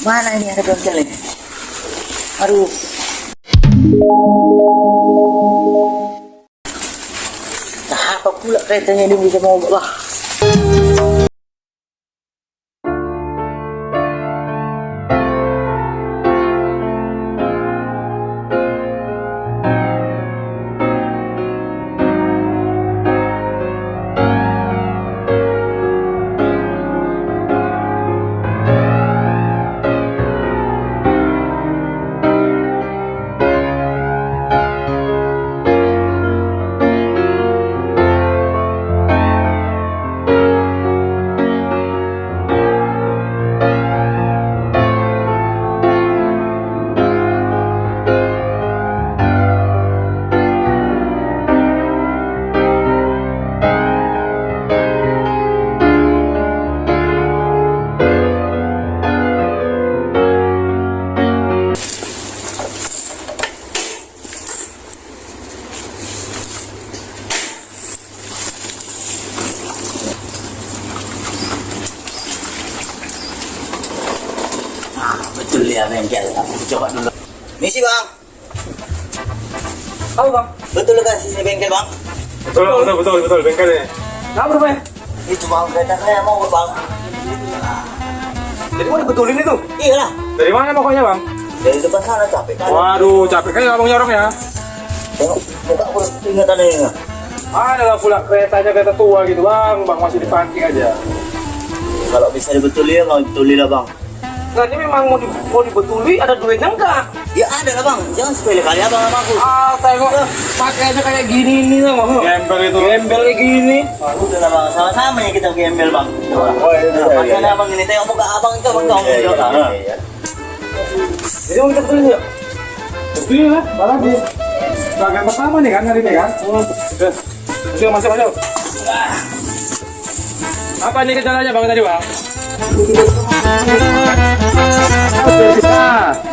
Mana ini ada bengkel nih? Aduh. Nah, apa pula keretanya ini bisa mogok lah. Betul ya bengkel, aku coba dulu. Misi bang. Tahu bang? Betul kan sini bengkel bang? Betul bengkel ini. Kenapa berapa ya? Itu bang kereta saya mau bang. Jadi mau dibetulin itu? Iya lah. Dari mana pokoknya bang? Dari depan sana capek kan? Waduh capek kan abang nyorong ya? Tengok, muka aku ingatan ini. Ada lah pula kereta tua gitu bang masih dipancing aja. Kalau bisa dibetulin mau dibetulin lah bang. Nah ini memang mau dibetuli ada duitnya enggak? Ya ada lah bang, jangan sepele kali abang sama aku. Tengok pakai aja kayak gini nih bang. Gembel itu. Gembel kayak gini. Udah lah bang, sama-sama ya kita gembel bang. Oh iya. Makanya abang ini tengok muka abang itu abang tahu jawab. Jadi mau kita betulin yuk? Betulin lah, barang di bagian pertama nih kan hari ini kan? Udah, masuk. Apa ini kendalanya bang tadi bang?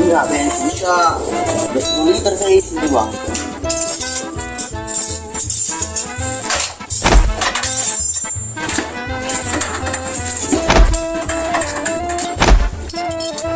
Enggak bensin bisa 10 liter saya isi tuh bang.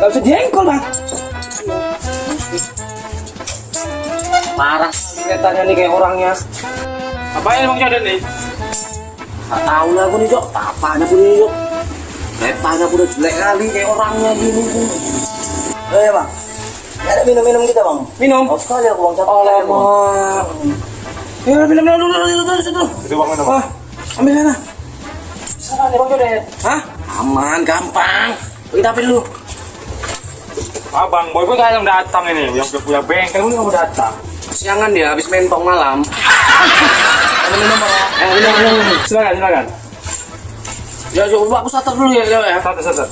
Gak bisa jengkol bang. Parah keretanya nih kayak orangnya. Apain bang Jaden nih? Gak tahu lah aku nih Jok, apanya aku nih Jok. Keretanya aku udah jelek kali kayak orangnya gini tuh. Ya bang, ada minum-minum kita bang. Minum? Oh sekali aku bang, capek. Alamak. Ya minum dulu. Itu bang minum. Ambil sana. Sana nih bang Jaden. Hah? Aman, gampang. Kita ambil dulu. Abang, boy gue kayak yang datang ini, yang udah punya bengkel gue mau datang. Siangan dia habis mentong malam. Minum minum. Silakan. Ya coba aku starter dulu ya. Starter.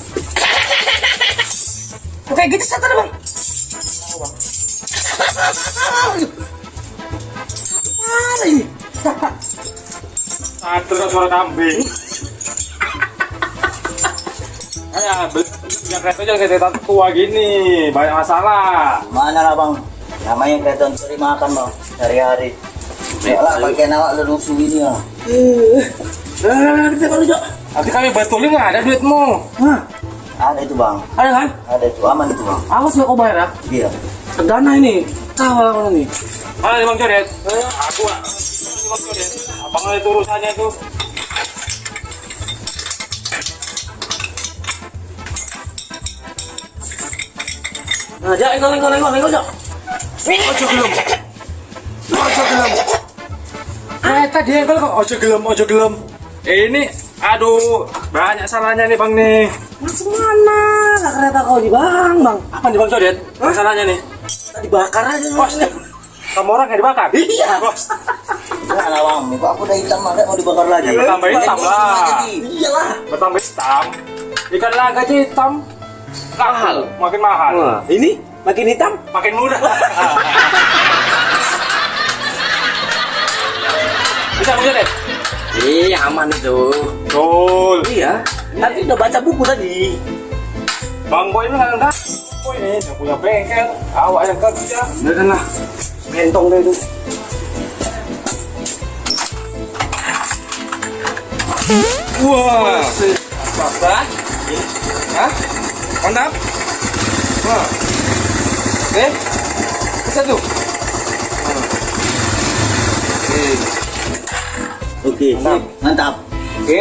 Oke gitu starter bang. Apa ini? Starter suara kambing. Yang kereta aja kereta tua gini, banyak masalah. Mana lah bang, namanya kereta untuk cari makan bang, hari-hari. Ya lah, pakai nawak lelusu ini ya. Kita kalau Jok. Nanti kami betulin nggak ada duitmu. Hah? Ada itu bang. Ada kan? Ada itu, aman itu bang. Awas nggak kau bayar ya? Iya. Dana ini. Tahu kalau ini. Mana nih bang Jodet? Aku lah. Bang Jodet. Abang ada urusannya itu. Nah, Jak, engkau, Jak. Ojo gelem. Tadi engkau kok ojo gelem. Ini, aduh, banyak salahnya nih bang nih. Masuk mana? Lah kereta kau di bang. Apa di bang Jodet? Masalahnya nih. Tadi bakar aja. Bos, kamu orang yang dibakar? Iya. Bos. Enggak lah bang, muka aku udah hitam banget mau dibakar lagi. Bertambah hitam lah. Iyalah. Bertambah hitam. Ikan laga aja hitam. Mahal. Makin mahal. Wah, ini makin hitam. Makin murah. Bisa bang Jodet? Iya aman itu. Betul. Iya. Nanti udah baca buku tadi. Bang Boy ini nggak Boy ini yang punya bengkel. Awak yang kerja. Udah lah. Mentong deh itu. Wah. Apa? Hah? Mantap. Oke. Bisa tuh. Oke, Mantap. mantap. Oke.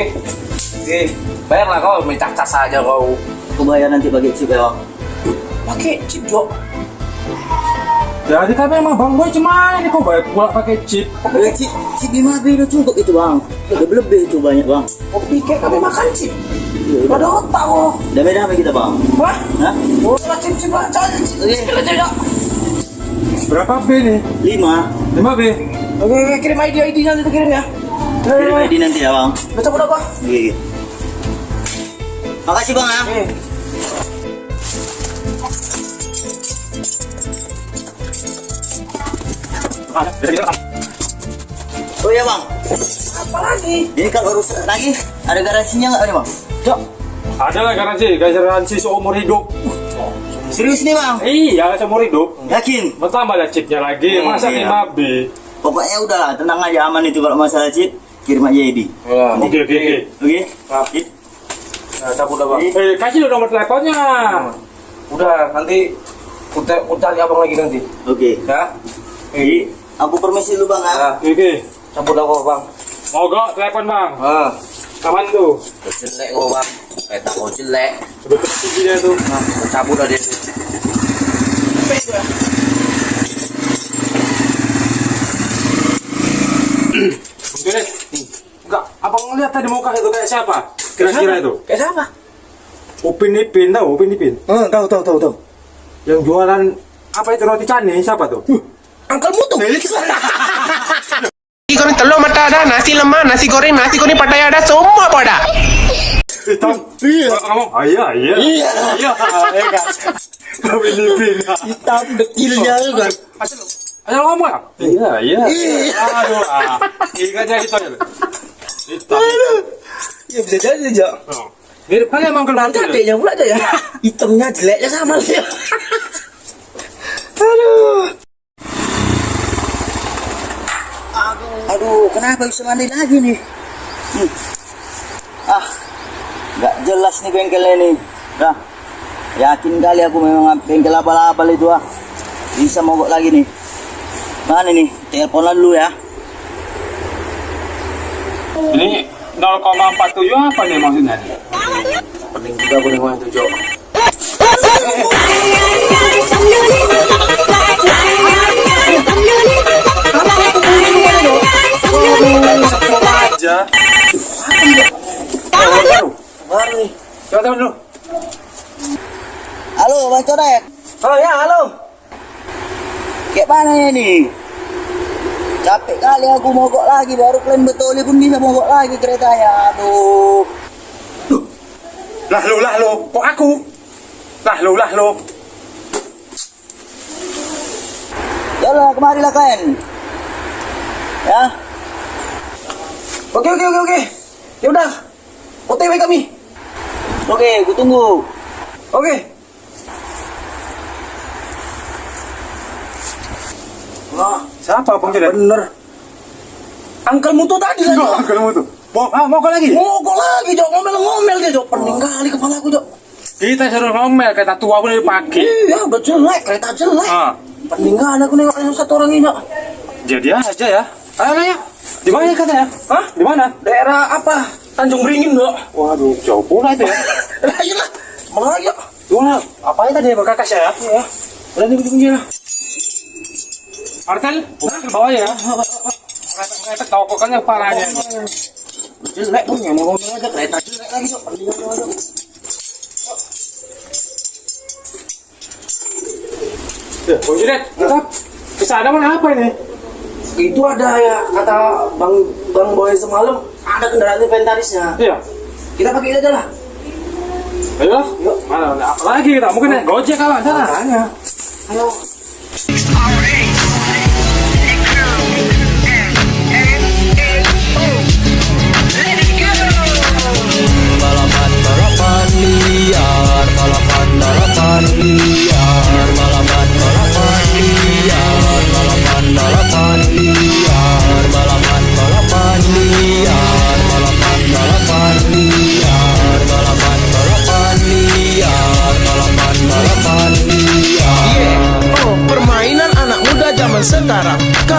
Oke. Bayarlah kau, main cas aja kau. Aku bayar nanti pakai chip ya bang. Pakai chip, Jo. Jadi tapi emang Bang Boy cuma ini kok bayar pula pakai chip. Chip 5B udah cukup itu bang. Lebih itu banyak bang. Kok pikir kami makan chip? Ada otak kok. Damai-damai kita bang. Wah, Hah? oh chip aja. Chip aja ya. Berapa B nih? 5. 5 B. Oke, kirim ID nanti tuh kirim ya. Kirim ID nanti ya bang. Baca berapa? Oke. Makasih bang ya. Oke. Oh iya bang. Apa lagi? Ini kalau urus lagi ada garansinya nggak nih bang? Cok, Ada lah garansi seumur hidup. Serius nih bang? Iya, seumur hidup. Yakin? Bertambah ada chipnya lagi. Masa Iya. 5 B? Pokoknya udah lah, tenang aja, aman itu kalau masalah chip. Kirim aja ID. Oke. Oke? Chip. nah, cabut dah bang. Kasih dulu nomor teleponnya. Udah, nanti aku cari abang lagi nanti. Oke. Ya? Jadi, aku permisi dulu bang ya. Nah, Oke. cabut dah kok bang. Mau gak telepon bang? Ah, Kapan tuh? jelek kok bang. Peta kok jelek. Sebetulnya tingginya tuh. Nah, cabut dah dia. Oke deh. Enggak, abang ngeliat tadi muka itu kayak siapa? Kira-kira itu? Kayak siapa? Upin Ipin, tahu Upin Ipin? Tahu. Yang jualan apa itu roti cane, siapa tuh? Angkel mutu. nasi goreng telur mata ada, nasi lemak, nasi goreng pattaya ada, semua pada. Hitam. Iya. Ngomong, iya kan. Upin Ipin. Hitam dekilnya kan. Ayo ngomong ya? Iya. Aduh, ikannya itu aja. Hitam. Ya bisa jadi aja. Oh. Mirip kali emang kalau Nanti adeknya pula aja ya. Hitamnya jeleknya sama sih. Aduh. Aduh, kenapa bisa mandi lagi nih? Nggak jelas nih bengkelnya nih. Dah, yakin kali aku memang bengkel abal-abal itu ah. Bisa mogok lagi nih. Mana nih? Teleponan dulu ya. Ini 0,47 apa nih maksudnya? Pening juga aku nengok itu, Jo. Aja. Baru nih. Coba teman dulu. Halo, Bang Coret. Oh ya, halo. Kayak mana ya nih? Capek kali aku mogok lagi. Baru kalian betuli pun bisa mogok lagi keretanya. Aduh. Lah lo, kok aku? Lah lo. Yalah, kemarilah kalian. Ya. Oke. Ya udah. OTW kami. Oke, ku tunggu. Oke. Wah, Siapa Bang Jodet? bener. Angkel mutu tadi lah, Jo. Kalau tuh. Mau kok lagi? Mogok lagi, Jo. Ngomel dia, Jo. Pening kali kepala aku, Jo. Kita suruh ngomel kereta tua pun dipakai. Iya, jelek, kereta jelek. Ah, Pening kali aku nengok yang satu orang ini, Jo. jadi aja ya. Ayo nanya. Di mana katanya? Hah? Di mana? Daerah apa? Tanjung Beringin, Jo. Waduh, jauh pula itu ya. Lah, iyalah. Mana lagi, Jo? Gimana? Apa itu tadi berkakas ya? Iya. Udah nih, begini lah. Artel, ke bawah ya. Mereka tahu pokoknya parahnya. Jelek pun yang mau ngomel aja kereta jelek lagi, Jo. Pening aja, Jo. Bang Jodet, tetap kesana mana apa ini? Itu ada ya, kata Bang Boy semalam, ada kendaraan inventarisnya. Iya. Kita pakai itu aja lah. Ayo, yuk. Mana apa lagi kita? Mungkin naik Gojek kawan sana. Makanya. Ayo. Balapan liar, balapan liar, balapan liar, balapan liar, balapan liar, balapan liar, balapan liar, balapan liar.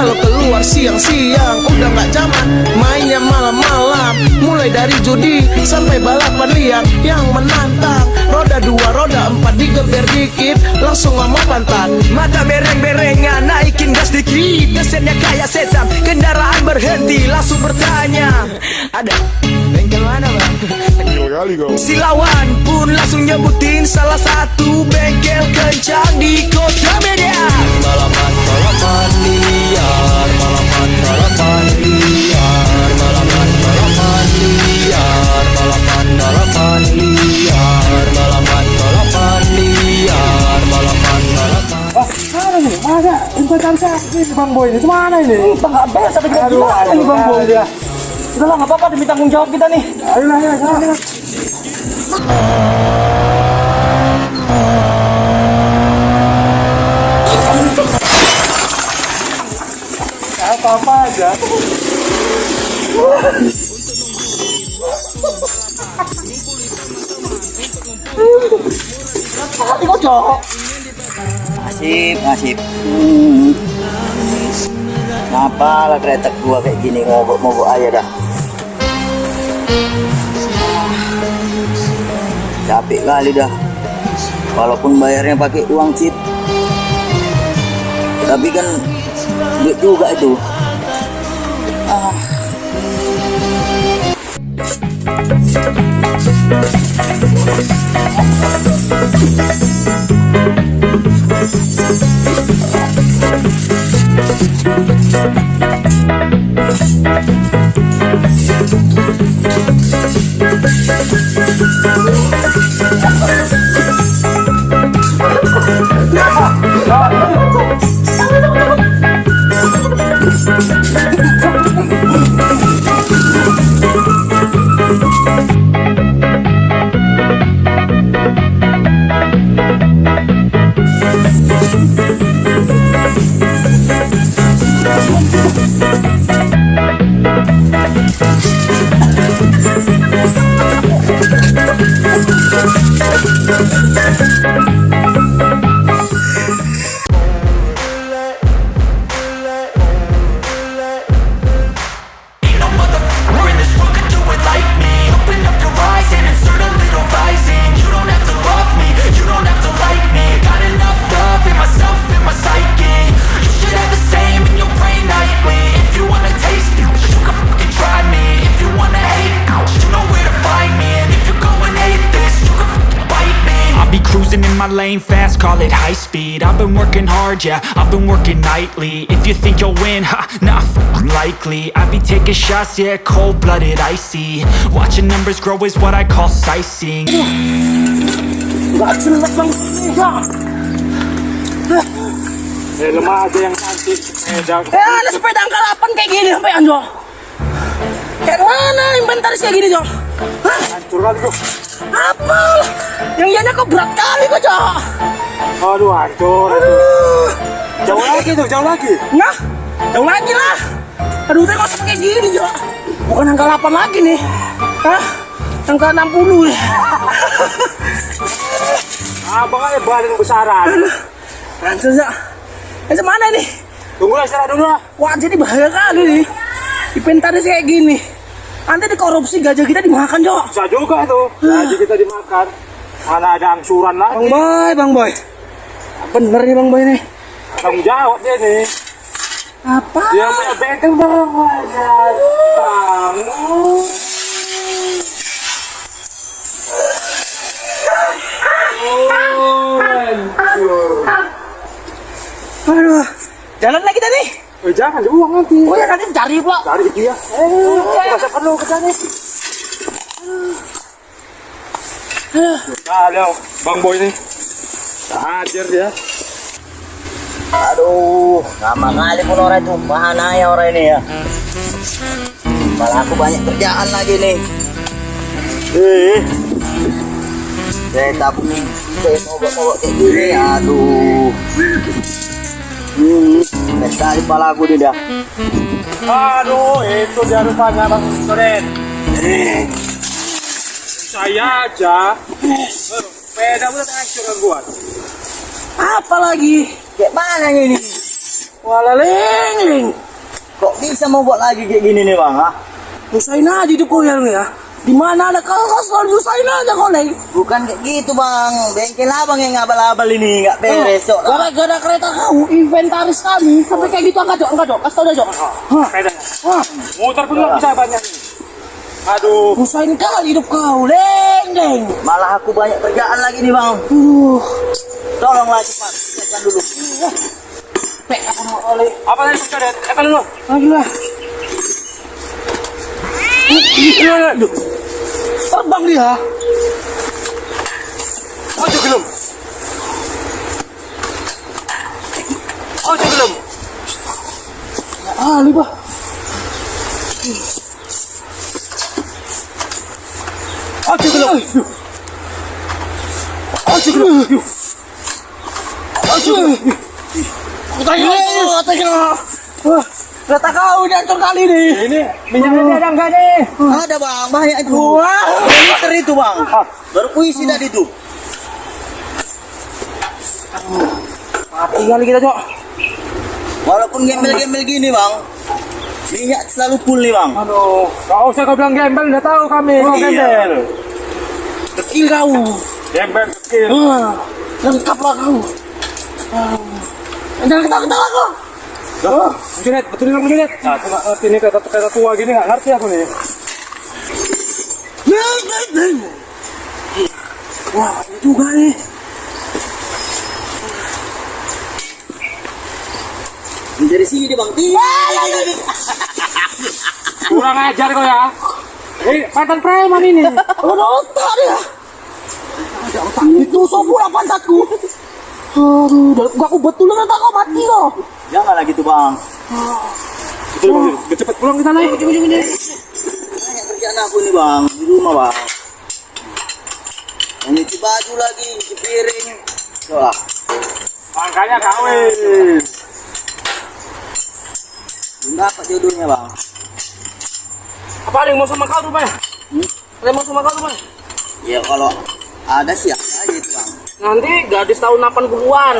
Kalau keluar siang-siang udah gak zaman, mainnya malam-malam. Mulai dari judi sampai balapan liar yang menantang. Roda 2, roda 4 digeber dikit langsung lama pantat. Mata bereng-berengan naikin gas dikit, desennya kayak setan. Kendaraan berhenti langsung bertanya, ada bengkel mana bang? Si lawan pun langsung nyebutin salah satu bengkel kencang di kota Medan. Balapan liar, balapan liar, balapan liar, balapan liar, balapan liar, balapan. Mana? Inventaris ini Bang Boy ini kemana ini? Bang gak bayar sampai gila nih Bang Boy. Udah lah gak apa-apa demi tanggung jawab kita nih. Ayolah, sana. Apa-apa aja. Hati kocok. Nasib. Kenapa lah kereta gua kayak gini mogok aja dah. Capek kali dah. Walaupun bayarnya pakai uang chip, tapi kan duit juga itu. My lane fast, call it high speed. I've been working hard, yeah, I've been working nightly. If you think you'll win, ha, not likely. I be taking shots, yeah, cold-blooded, icy. Watching numbers grow is what I call sightseeing. Gak jelas bang. Lemah aja yang cantik sepeda. Ada sepeda angkarapan kayak gini sampai anjo. Kayak mana inventaris kayak gini Jo? Hah? Hancur kali tuh. Apa? Yang ianya kok berat kali kok Jo? Aduh, hancur. Jauh lagi tuh, jauh lagi. Nah, jauh lagi lah. Aduh, teh kok kayak gini Jo? Bukan angka 8 lagi nih. Hah? Angka 60 nih. Abang aja badan besaran. Hancur Jo. Mana nih? Tunggu lah, istirahat dulu lah. Wah, jadi bahaya kali nih. Inventaris kayak gini. Nanti dikorupsi gajah kita dimakan Jo. Bisa juga tuh, gaji kita dimakan. Mana ada angsuran lagi. Bang Boy. Bener nih Bang Boy nih. Tanggung jawab dia nih. Apa? Dia punya bengkel bareng aja. Aduh, jalan lagi tadi. Jangan dibuang nanti. Oh ya nanti cari pula. Cari itu ya. Kita perlu ke sana. Ada Bang Boy nih. Hajar dia. Aduh, lama kali pun orang itu. Mana ya orang ini ya? Malah aku banyak kerjaan lagi nih. Saya tabung, saya mogok-mogok kayak gini. Aduh. Sekali pala aku nih dah. Aduh, itu dia rupanya Bang Soren. Saya aja. Sepeda udah hancur kan buat. Apa lagi? Kayak mana ini? Wala ling. Kok bisa mogok lagi kayak gini nih bang? Ha? Usahain aja hidup kau yang ya. Di mana ada kos-kos, usahain aja kau ling. Bukan kayak gitu bang. Bengkel abang yang ngabal-abal ini nggak beres. Cok. Gara-gara kereta kau, inventaris kami sampai kayak gitu angkat Jok. Kasih tau dah Jok. Hah. Motor pun nggak bisa banyak nih. Aduh. Usahain kali hidup kau, leng. Malah aku banyak kerjaan lagi nih bang. Tolonglah cepat. Selesaikan dulu. Pek aku mau oleh. Apa tadi Bang Codet? Ekan dulu. Lagi lah. Terbang dia. Ojo gelum. Ojo gelum. Ah, liba. Ojo gelum. Ojo gelum. Ojo gelum. Katanya. Wah, kereta kau jatuh kali nih. Ini minyaknya ada enggak nih? Ada bang, banyak itu. Wah. Liter itu bang. Baru puisi tadi tuh. Mati kali kita, Jok. Walaupun gembel-gembel gini bang, minyak selalu full nih bang. Aduh, gak usah kau bilang gembel, udah tahu kami kau Iya. gembel. Kecil kau. Gembel kecil. Lengkap lah kau. Jangan ketawa-ketawa kau. Junet, betul dong Junet. Nah, aku nggak ngerti nih kata tua gini nggak ngerti aku nih. Wah, ini juga nih. Dari sini deh bang. Kurang ajar kau ya. Mantan preman ini. Otak dia. Itu sopura pantatku. Aduh, gak aku betul nggak kau mati kau. Jangan lagi tuh bang. Betul bang, cepet pulang kita naik. Banyak kerjaan aku nih bang di rumah bang. Nyuci baju lagi, nyuci piring. Wah, Makanya kawin. belum dapat jodohnya bang. Apa ada yang mau sama kau rupanya? Ada yang mau sama kau rupanya? Ya kalau ada sih ada aja itu bang. Nanti gadis tahun 80-an.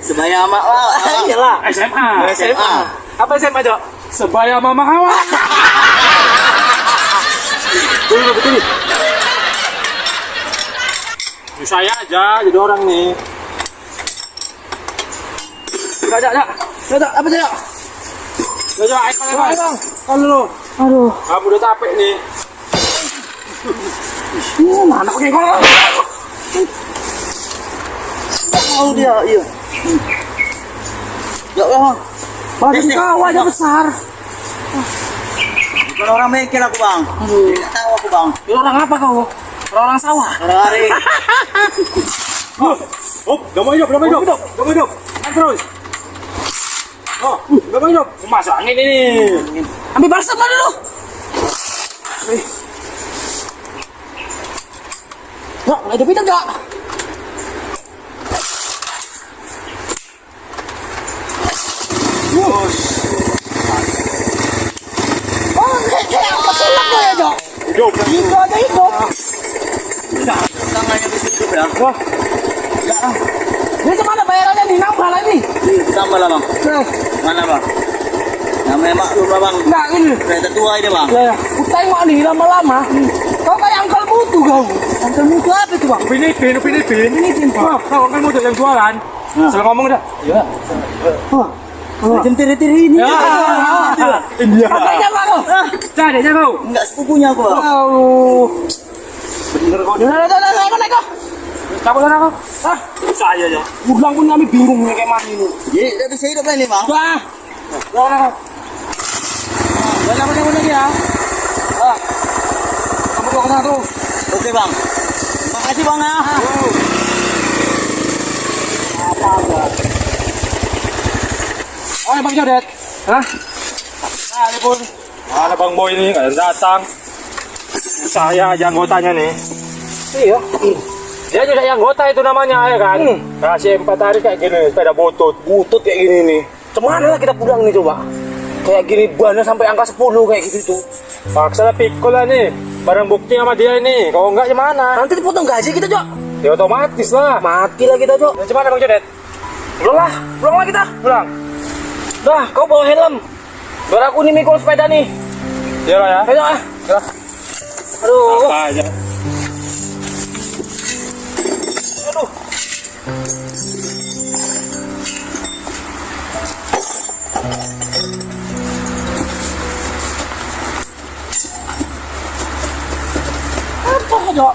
Sebaya mak lah. Iyalah. SMA. SMA. Apa SMA Jok? Sebaya mama kawan. Betul. Saya aja jadi orang nih. Ada apa sih? Jok, ayo bang. Kan dulu. Aduh, Kamu udah capek nih. mana pakai kau? Oh dia, iya. Ya bang. Badan kau aja besar. Bukan orang bengkel aku bang. Tidak tahu aku bang. Ini orang apa kau? Orang sawah. Orang hari. Oh, gak mau hidup. Kan terus. Oh, gak mau hidup. Masuk angin ini. Ambil balsam mana dulu? Jok, nggak ada bidang Jok. Oh, kayak apa sulap kau ya Jok? Hidup. Itu aja hidup. Tangannya bisa hidup ya. Wah, Ini cemana bayarannya nih? Nambah lagi. Tambah lah bang. Mana bang? Namanya maklum lah bang. Enggak ini. Kereta tua ini bang. Ya, aku tengok nih lama-lama. Kau kayak angkal mutu kau. Angkal mutu apa itu bang? Upin Ipin. Wah, kau kan mau yang jualan. Salah ngomong dah. Tiri-tiri ini. Iya. Kakaknya apa kau? Cadenya kau. Enggak sepupunya aku bang. Aduh. Bener kau. Naik kau. Cabut sana kau. Saya ya. Udang pun kami bingung nih kayak mana ini. Jadi dia bisa hidup lah ini bang. Wah. Sana kau. Benar ya. Kamu ke sana tuh. Oke bang. Makasih bang ya. Oh, Bang Jodet. Hah? Kali pun. Mana Bang Boy ini nggak datang. Saya aja anggotanya nih. Iya. Dia juga yang anggota itu namanya ya kan. Kasih 4 hari kayak gini, sepeda butut kayak gini nih. Cemana lah kita pulang nih coba. Kayak gini bannya sampai angka 10 kayak gitu tuh. Paksa pikul lah nih. Barang bukti sama dia ini. Kalau enggak gimana? Nanti dipotong gaji kita, Jok. Ya otomatis lah. Mati lah kita, Jok. Nah, gimana Bang Jodet? Pulang lah kita. Pulang. Dah, kau bawa helm. Biar aku nih mikul sepeda nih. Iya lah ya. Ayo ah. Ya. Aduh. Apa aja. Aduh. Apa aja?